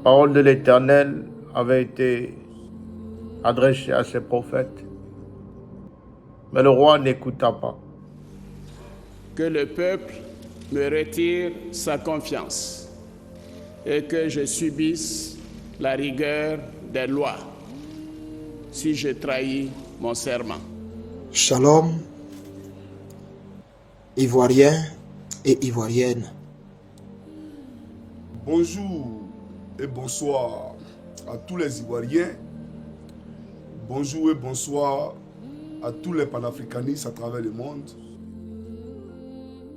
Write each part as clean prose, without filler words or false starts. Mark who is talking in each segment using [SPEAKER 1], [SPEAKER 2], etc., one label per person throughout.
[SPEAKER 1] parole de l'Éternel avait été adressée à ses prophètes. Mais le roi n'écouta pas.
[SPEAKER 2] Que le peuple me retire sa confiance et que je subisse la rigueur des lois si je trahis mon serment.
[SPEAKER 3] Shalom, Ivoiriens et Ivoiriennes.
[SPEAKER 4] Bonjour et bonsoir à tous les Ivoiriens. Bonjour et bonsoir à tous les panafricanistes à travers le monde.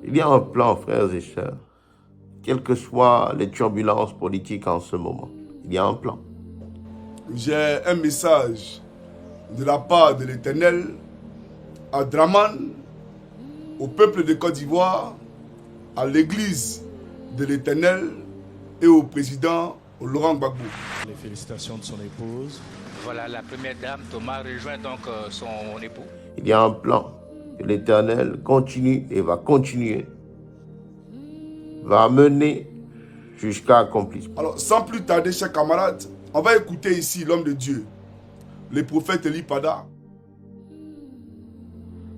[SPEAKER 1] Il y a un plan, frères et sœurs. Quelles que soient les turbulences politiques en ce moment, il y a un plan.
[SPEAKER 4] J'ai un message de la part de l'Éternel à Draman, au peuple de Côte d'Ivoire, à l'église de l'Éternel et au président Laurent Gbagbo.
[SPEAKER 5] Les félicitations de son épouse.
[SPEAKER 6] Voilà, la première dame, Thomas, rejoint donc son époux.
[SPEAKER 1] Il y a un plan. L'Éternel continue et va continuer, va mener jusqu'à accomplissement.
[SPEAKER 4] Alors, sans plus tarder, chers camarades, on va écouter ici l'homme de Dieu, le prophète Eli Pada.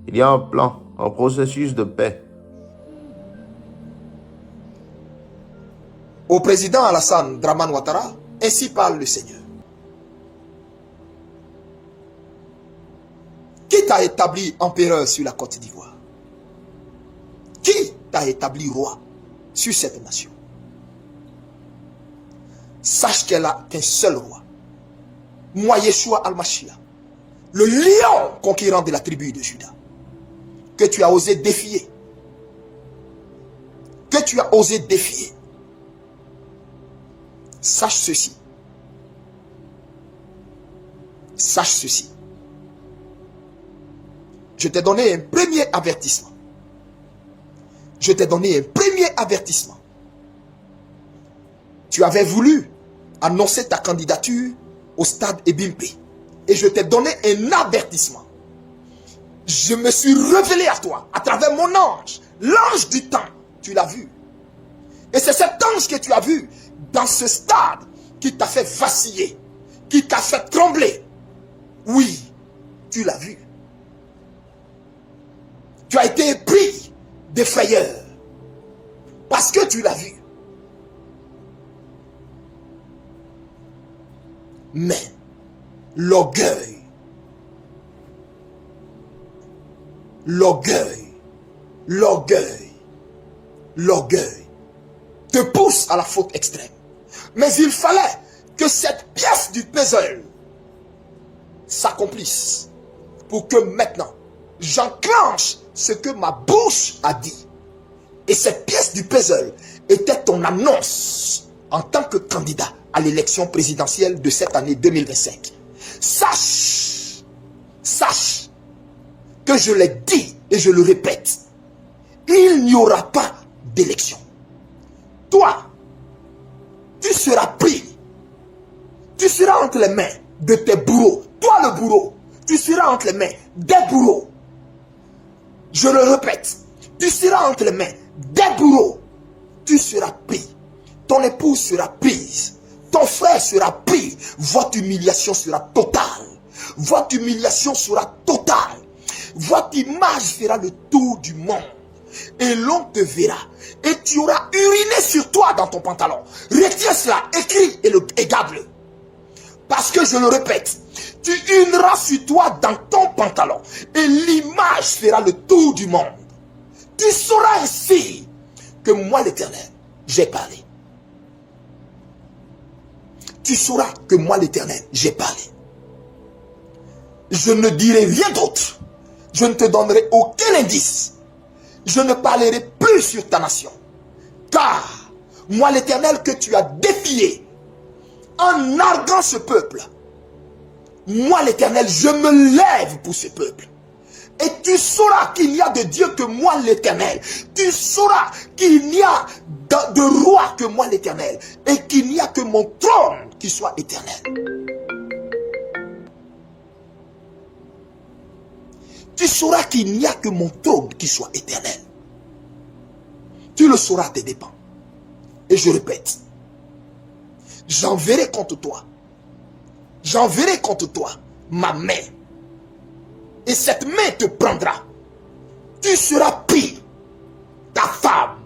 [SPEAKER 1] Il y a un plan, un processus de paix.
[SPEAKER 3] Au président Alassane Dramane Ouattara, ainsi parle le Seigneur. Qui t'a établi empereur sur la Côte d'Ivoire? Qui t'a établi roi sur cette nation? Sache qu'elle a qu'un seul roi. Moi, Yeshua Al-Mashiach, le lion conquérant de la tribu de Juda, que tu as osé défier. Que tu as osé défier. Sache ceci. Sache ceci. Je t'ai donné un premier avertissement. Je t'ai donné un premier avertissement. Tu avais voulu annoncer ta candidature au stade Ebimpe. Et je t'ai donné un avertissement. Je me suis révélé à toi à travers mon ange. L'ange du temps, tu l'as vu. Et c'est cet ange que tu as vu dans ce stade qui t'a fait vaciller, qui t'a fait trembler. Oui, tu l'as vu. Tu as été pris de frayeur parce que tu l'as vu. Mais l'orgueil, te pousse à la faute extrême. Mais il fallait que cette pièce du puzzle s'accomplisse pour que maintenant j'enclenche ce que ma bouche a dit. Et cette pièce du puzzle était ton annonce en tant que candidat à l'élection présidentielle de cette année 2025. Sache que je l'ai dit et je le répète, il n'y aura pas d'élection. Toi, tu seras pris. Tu seras entre les mains de tes bourreaux. Toi le bourreau, tu seras entre les mains des bourreaux. Je le répète, tu seras entre les mains des bourreaux. Tu seras pris. Ton épouse sera prise. Ton frère sera pris. Votre humiliation sera totale. Votre humiliation sera totale. Votre image fera le tour du monde. Et l'on te verra. Et tu auras uriné sur toi dans ton pantalon. Retiens cela, écris et garde-le. Parce que je le répète, tu urineras sur toi dans ton pantalon. Et l'image fera le tour du monde. Tu sauras ainsi que moi l'Éternel, j'ai parlé. Tu sauras que moi l'Éternel, j'ai parlé. Je ne dirai rien d'autre. Je ne te donnerai aucun indice. Je ne parlerai plus sur ta nation. Car moi l'Éternel que tu as défié en narguant ce peuple, moi l'Éternel, je me lève pour ce peuple. Et tu sauras qu'il n'y a de Dieu que moi l'Éternel. Tu sauras qu'il n'y a de roi que moi l'Éternel. Et qu'il n'y a que mon trône qui soit éternel. Tu sauras qu'il n'y a que mon trône qui soit éternel. Tu le sauras à tes dépens. Et je répète, j'enverrai contre toi. J'enverrai contre toi ma main. Et cette main te prendra. Tu seras pris. Ta femme,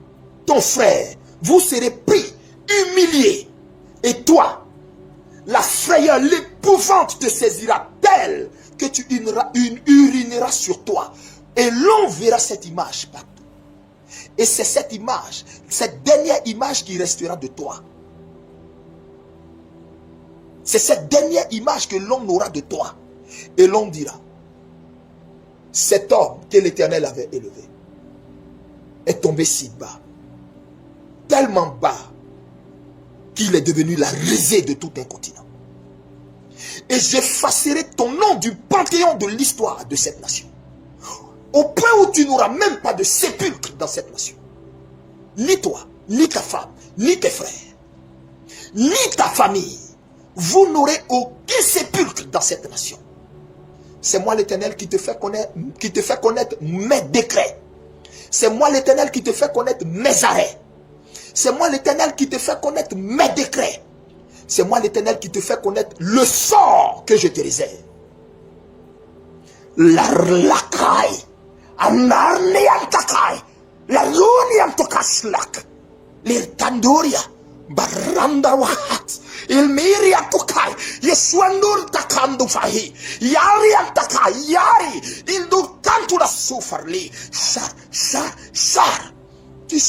[SPEAKER 3] ton frère, vous serez pris, humiliés. Et toi, la frayeur, l'épouvante te saisira telle que tu urineras sur toi. Et l'on verra cette image partout. Et c'est cette image, cette dernière image qui restera de toi. C'est cette dernière image que l'on aura de toi. Et l'on dira, cet homme que l'Éternel avait élevé est tombé si bas, tellement bas, qu'il est devenu la risée de tout un continent. Et j'effacerai ton nom du panthéon de l'histoire de cette nation. Au point où tu n'auras même pas de sépulcre dans cette nation. Ni toi, ni ta femme, ni tes frères, ni ta famille. Vous n'aurez aucun sépulcre dans cette nation. C'est moi l'Éternel qui te fait connaître mes décrets. C'est moi l'Éternel qui te fait connaître mes arrêts. C'est moi l'Éternel qui te fait connaître mes décrets. C'est moi l'Éternel qui te fait connaître le sort que je te réserve. La lakai, anarni antakai, la luni antokaslak, l'irtandoria, baranda wahat, il miri antokai, yesuandur takandu fahi, yari antakai, yari, il do tanto la soufarli, char, tu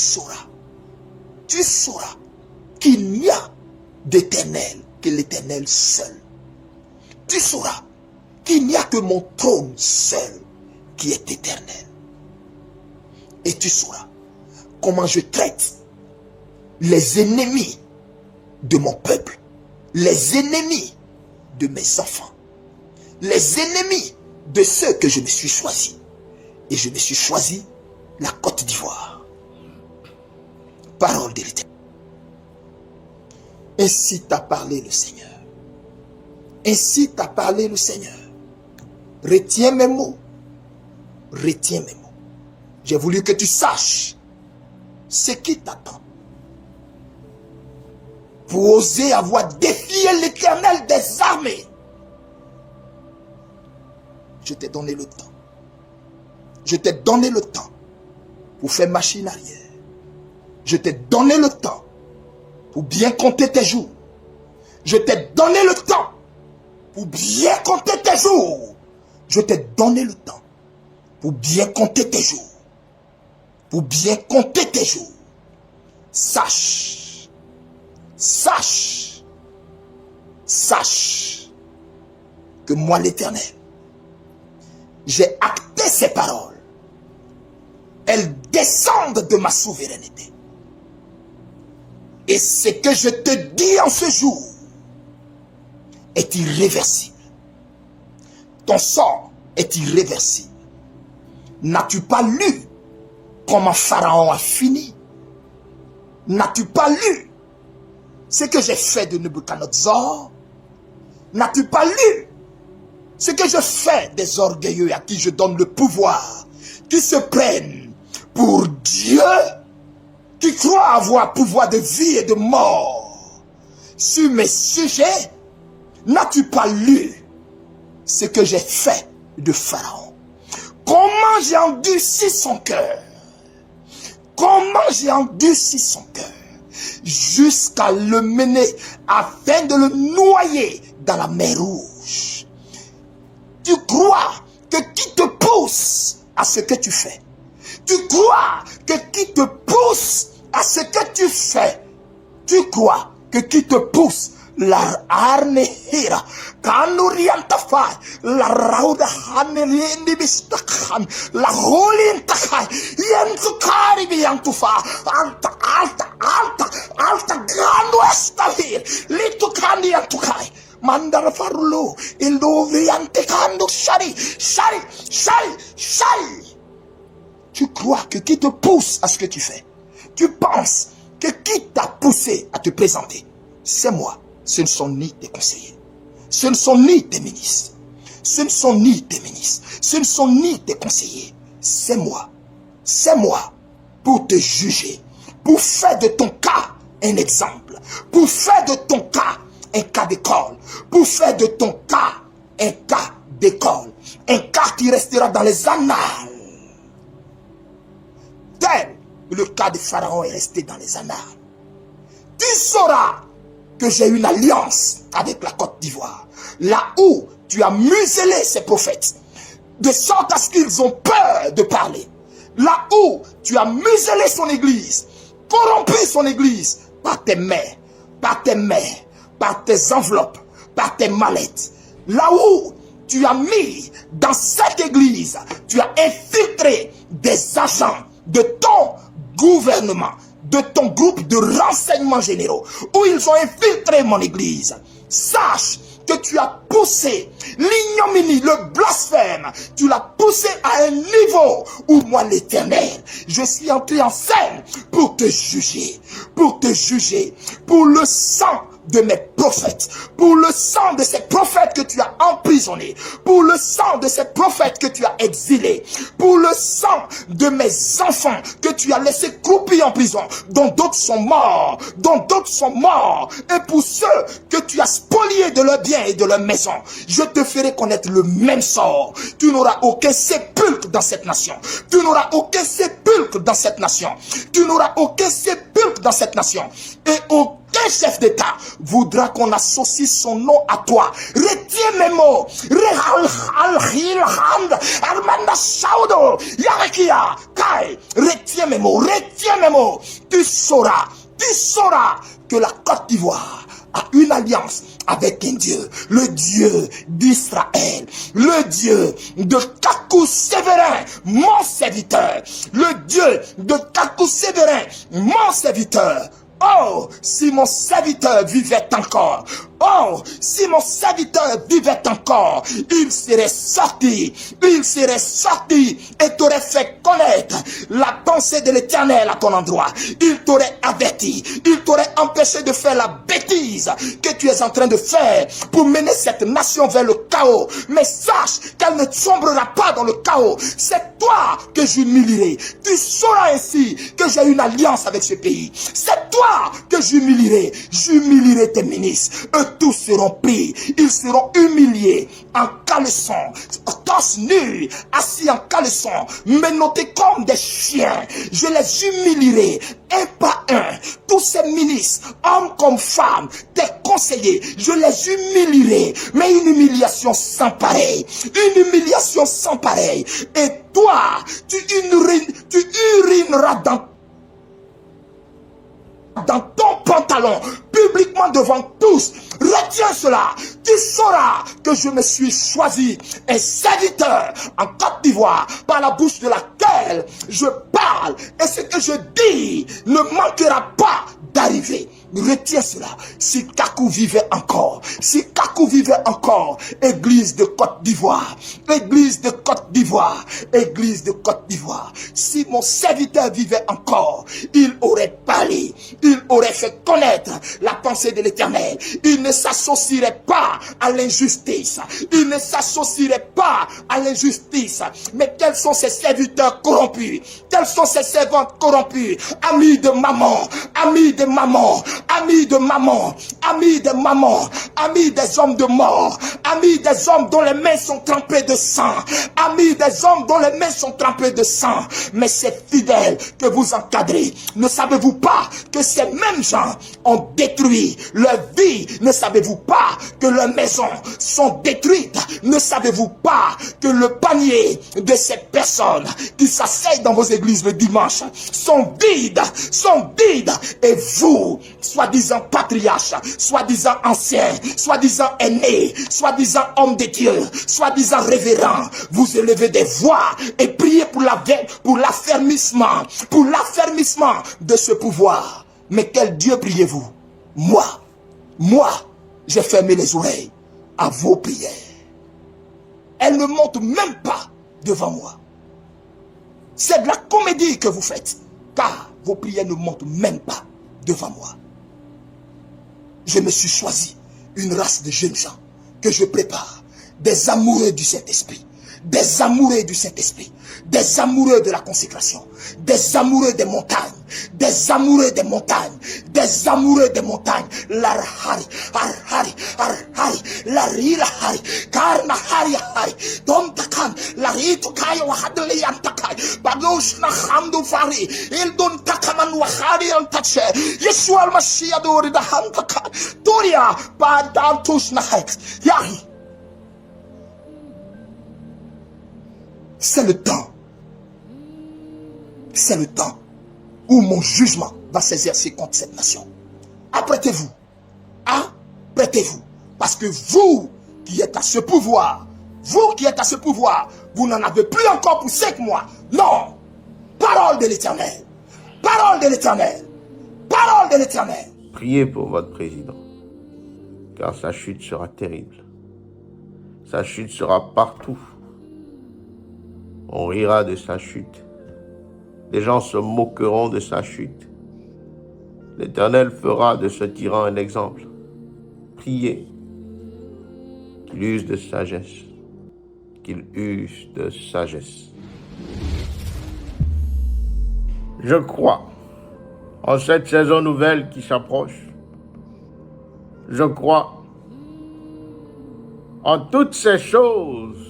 [SPEAKER 3] sauras qu'il n'y a d'éternel que l'Éternel seul. Tu sauras qu'il n'y a que mon trône seul qui est éternel. Et tu sauras comment je traite les ennemis de mon peuple, les ennemis de mes enfants, les ennemis de ceux que je me suis choisi. Et je me suis choisi la Côte d'Ivoire. Parole de l'Éternel. Ainsi t'a parlé le Seigneur. Ainsi t'a parlé le Seigneur. Retiens mes mots. Retiens mes mots. J'ai voulu que tu saches ce qui t'attend. Pour oser avoir défié l'Éternel des armées. Je t'ai donné le temps. Je t'ai donné le temps pour faire machine arrière. Je t'ai donné le temps pour bien compter tes jours. Je t'ai donné le temps pour bien compter tes jours. Je t'ai donné le temps pour bien compter tes jours. Pour bien compter tes jours. Sache que moi l'Éternel, j'ai acté ces paroles. Elles descendent de ma souveraineté. Et ce que je te dis en ce jour est irréversible. Ton sort est irréversible. N'as-tu pas lu comment Pharaon a fini? N'as-tu pas lu ce que j'ai fait de Nebuchadnezzar? N'as-tu pas lu ce que je fais des orgueilleux à qui je donne le pouvoir, qui se prennent pour Dieu, qui croient avoir pouvoir de vie et de mort sur mes sujets? N'as-tu pas lu ce que j'ai fait de Pharaon? Comment j'ai endurci son cœur? Comment j'ai endurci son cœur jusqu'à le mener afin de le noyer dans la mer Rouge? Tu crois que qui te pousse à ce que tu fais? Tu crois que qui te pousse à ce que tu fais? Tu crois que qui te pousse? La arnehira kanuriantafai la rauda hanelindi bistakhan la holintakai yentukari biantufa alta grando estavir litukandi antukai mandar farulo il doviante kando shari. Tu crois que qui te pousse à ce que tu fais? Tu penses que qui t'a poussé à te présenter? C'est moi. Ce ne sont ni tes conseillers. Ce ne sont ni tes ministres. Ce ne sont ni tes ministres. Ce ne sont ni tes conseillers. C'est moi. C'est moi pour te juger. Pour faire de ton cas un exemple, pour faire de ton cas un cas d'école, pour faire de ton cas un cas d'école, un cas qui restera dans les annales. Tel le cas de Pharaon est resté dans les annales. Tu sauras que j'ai une alliance avec la Côte d'Ivoire, là où tu as muselé ces prophètes, de sorte à ce qu'ils ont peur de parler. Là où tu as muselé son église, corrompu son église par tes mains, par tes enveloppes, par tes mallettes. Là où tu as mis dans cette église, tu as infiltré des agents de ton gouvernement, de ton groupe de renseignements généraux, où ils ont infiltré mon église. Sache que tu as poussé l'ignominie, le blasphème, tu l'as poussé à un niveau où moi l'Éternel, je suis entré en scène pour te juger, pour le sang de mes prophètes, pour le sang de ces prophètes que tu as emprisonnés, pour le sang de ces prophètes que tu as exilés, pour le sang de mes enfants que tu as laissés croupir en prison, dont d'autres sont morts, et pour ceux que tu as spoliés de leurs biens et de leurs maisons, je te ferai connaître le même sort. Tu n'auras aucun sépulcre dans cette nation. Tu n'auras aucun sépulcre dans cette nation. Tu n'auras aucun sépulcre dans cette nation. Et aucun chef d'État voudra qu'on associe son nom à toi. Retiens mes mots. Retiens mes mots. Tu sauras que la Côte d'Ivoire a une alliance avec un Dieu, le Dieu d'Israël, le Dieu de Kakou Sévérin, mon serviteur, le Dieu de Kakou Sévérin, mon serviteur. Oh, si mon serviteur vivait encore, il serait sorti et t'aurait fait connaître la pensée de l'Éternel à ton endroit. Il t'aurait averti, il t'aurait empêché de faire la bêtise que tu es en train de faire pour mener cette nation vers le chaos. Mais sache qu'elle ne sombrera pas dans le chaos. C'est toi que j'humilierai. Tu sauras ainsi que j'ai une alliance avec ce pays. C'est toi que j'humilierai tes ministres. Eux tous seront pris, ils seront humiliés en caleçon, torse nu, assis en caleçon, menottés comme des chiens. Je les humilierai un par un, tous ces ministres, hommes comme femmes, tes conseillers, je les humilierai, mais une humiliation sans pareil, et toi, tu urineras dans ton pantalon, publiquement devant tous. Retiens cela. Tu sauras que je me suis choisi un serviteur en Côte d'Ivoire par la bouche de laquelle je parle, et ce que je dis ne manquera pas d'arriver. Retiens cela. Si Kakou vivait encore, église de Côte d'Ivoire, si mon serviteur vivait encore, il aurait parlé, il aurait fait connaître la pensée de l'Éternel. Il ne s'associerait pas à l'injustice. Mais quels sont ces serviteurs corrompus? Quelles sont ces servantes corrompues? Amis de maman, amis des hommes de mort, amis des hommes dont les mains sont trempées de sang, mais ces fidèles que vous encadrez, ne savez-vous pas que ces mêmes gens ont détruit leur vie? Ne savez-vous pas que leurs maisons sont détruites? Ne savez-vous pas que le panier de ces personnes qui s'asseyent dans vos églises le dimanche sont vides, et vous, soi-disant patriarches, soi-disant anciens, soi-disant aînés, soi-disant hommes de Dieu, soi-disant révérends, vous élevez des voix et priez pour l'affermissement de ce pouvoir. Mais quel Dieu priez-vous? Moi, j'ai fermé les oreilles à vos prières. Elles ne montent même pas devant moi. C'est de la comédie que vous faites, car vos prières ne montent même pas devant moi. Je me suis choisi une race de jeunes gens que je prépare, des amoureux du Saint-Esprit, des amoureux de la consécration, des amoureux des montagnes, des amoureux des montagnes, des amoureux des montagnes, l'Arhari, Arhari, Arhari, l'Arhari, Karna Hari Hari, Dom Takan, l'Arito Kai Wahadli Antakai, Badosh Nahamdu Fari, Ildun Takaman Wahari Antache, Yeshua Mashiach Dori da Hantaka, Doria, Badantus Nahex, Yahi. C'est le temps. C'est le temps où mon jugement va s'exercer contre cette nation. Apprêtez-vous. Apprêtez-vous. Parce que vous qui êtes à ce pouvoir, vous n'en avez plus encore pour 5 mois. Non. Parole de l'Éternel. Parole de l'Éternel. Parole de l'Éternel.
[SPEAKER 1] Priez pour votre président, car sa chute sera terrible. Sa chute sera partout. On rira de sa chute. Les gens se moqueront de sa chute. L'Éternel fera de ce tyran un exemple. Priez qu'il use de sagesse. Qu'il use de sagesse. Je crois en cette saison nouvelle qui s'approche. Je crois en toutes ces choses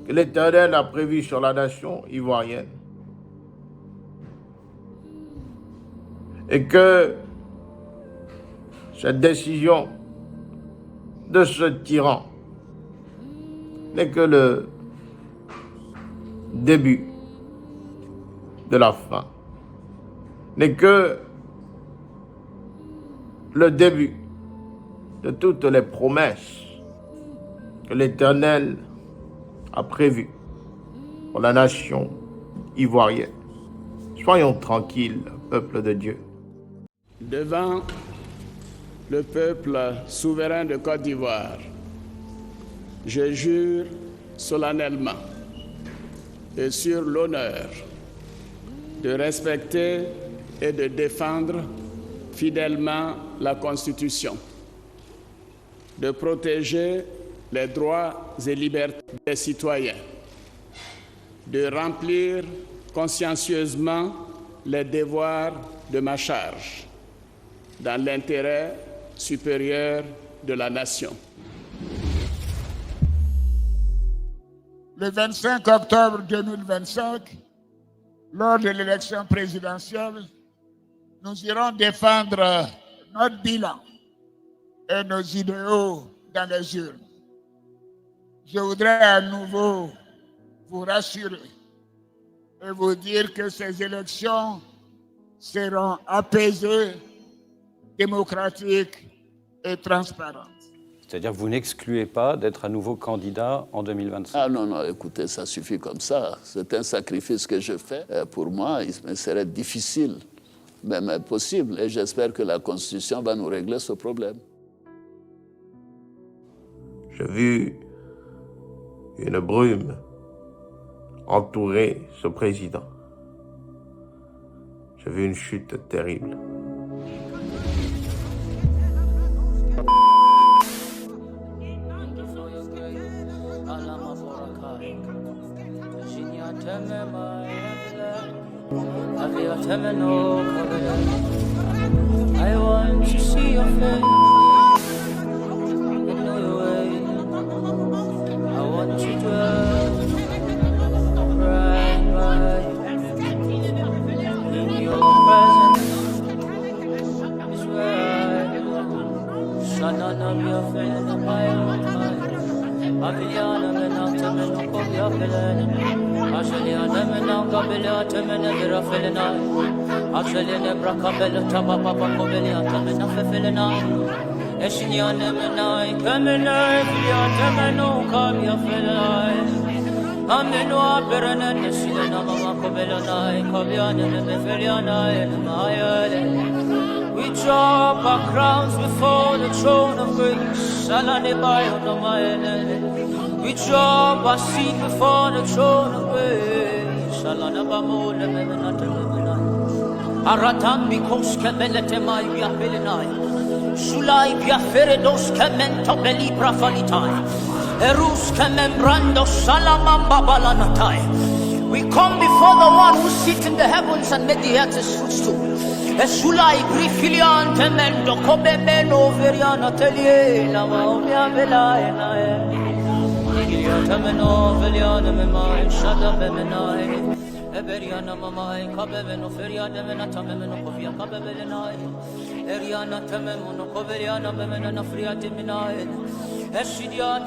[SPEAKER 1] que l'Éternel a prévues sur la nation ivoirienne. Et que cette décision de ce tyran n'est que le début de la fin, n'est que le début de toutes les promesses que l'Éternel a prévues pour la nation ivoirienne. Soyons tranquilles, peuple de Dieu.
[SPEAKER 2] Devant le peuple souverain de Côte d'Ivoire, je jure solennellement et sur l'honneur de respecter et de défendre fidèlement la Constitution, de protéger les droits et libertés des citoyens, de remplir consciencieusement les devoirs de ma charge dans l'intérêt supérieur de la nation.
[SPEAKER 7] Le 25 octobre 2025, lors de l'élection présidentielle, nous irons défendre notre bilan et nos idéaux dans les urnes. Je voudrais à nouveau vous rassurer et vous dire que ces élections seront apaisées, démocratiques et transparentes.
[SPEAKER 8] C'est-à-dire que vous n'excluez pas d'être à nouveau candidat en 2025?
[SPEAKER 9] Ah non, écoutez, ça suffit comme ça. C'est un sacrifice que je fais. Pour moi, il serait difficile, même possible. Et j'espère que la Constitution va nous régler ce problème.
[SPEAKER 1] J'ai vu une brume entourer ce président. J'ai vu une chute terrible.
[SPEAKER 10] I want to see your face. I know your way. I want to dwell right by in your presence. Is where I belong. Shanana mi afele my own. Aviliana menata menoko mi afele. Ashaliana menanga biliata menavira afele. Actually, Brakabella Tababa Kobelia, Tamina Felina, Eshiniana Menai, Kamina, Yatamano, Kamia Felai, Amino, Berana, Neshina, Mama Kobelana, Kobiana, Mefeliana, and Maya. We drop our crowns before the throne of grace, Salani Bayo, no Maya. We drop our seat before the throne of grace, Salana Bamo, Lemenata. Aratambi koske melete mai via felinai. Sulai via feredos kemento beli brafalitai. Erus kemembrando salamamba balanatai. We come before the one who sits in the heavens and made the earth his footstool. Esulai grifilian temendo kobemeno veriana telie la maumia velae. Temeno veliana memai shada bemenai. Eberiana mamai kabeveno feriana menata memeno kovia kabevenai. Eriana temeno koveriana memena friati minai. Esidia